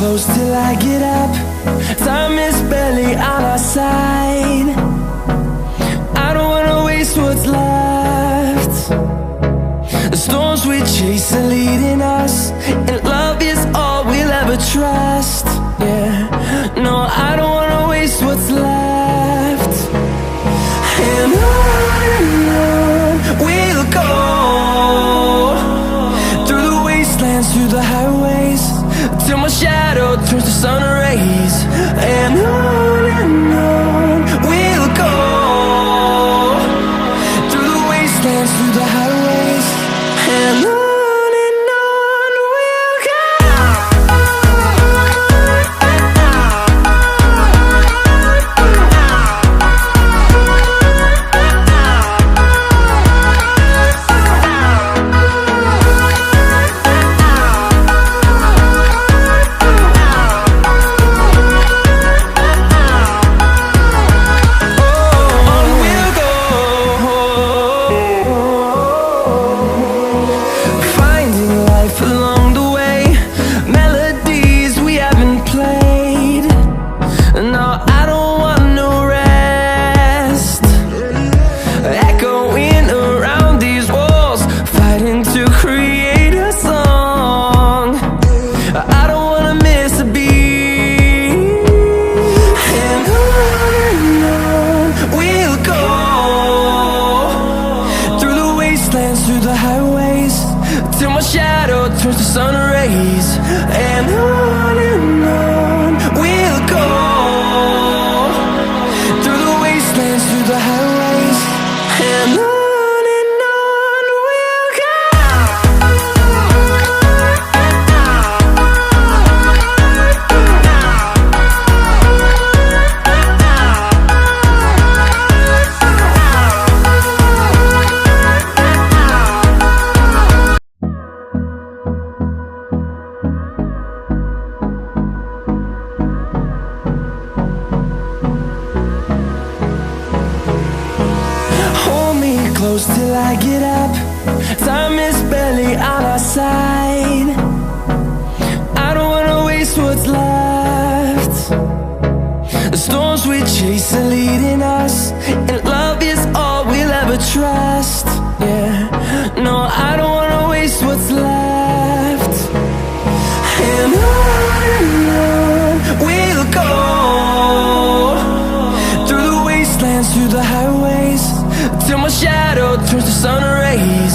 close till I get up. Time is barely on our side. I don't wanna waste what's left. The storms we chase are leading us, and love is all we'll ever trust. Yeah, no, I don't wanna waste what's left. And on we'll go, through the wastelands, through the highways, till my shadow turns to sun rays. And on we'll go, through the wastelands, through the highways, and on we'll go. Through the highways, till my shadow turns to sun rays. And on we'll go, through the wastelands, through the highways, and on we'll go. Close till I get up. Time is barely on our side. I don't wanna waste what's left. The storms we chase are leading us, and love is all we'll ever trust. Yeah, no, I don't wanna waste what's left. And on we'll go, through the wastelands, through the highways, till my shadow turns to sun rays.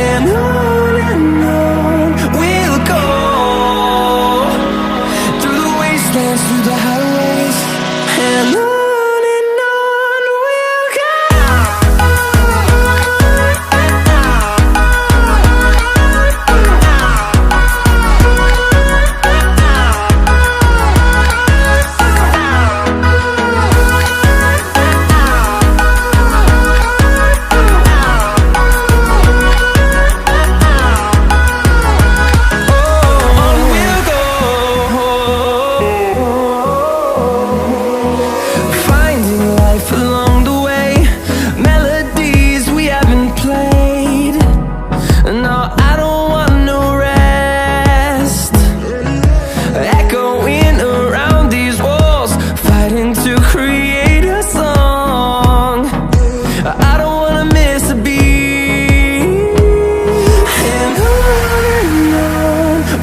And on we'll go, through the wastelands, through the highways, and on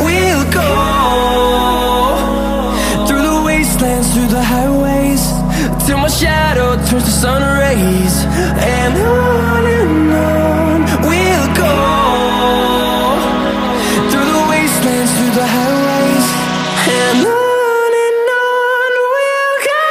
we'll go. Through the highways, till my shadow turns to sun rays. And on we'll go, through the wastelands, through the highways, and on we'll go.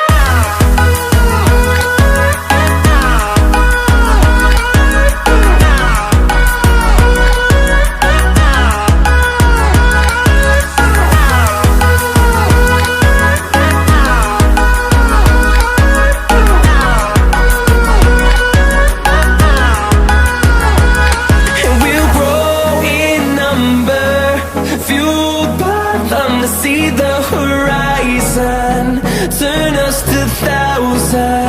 See the horizon turn us to thousands.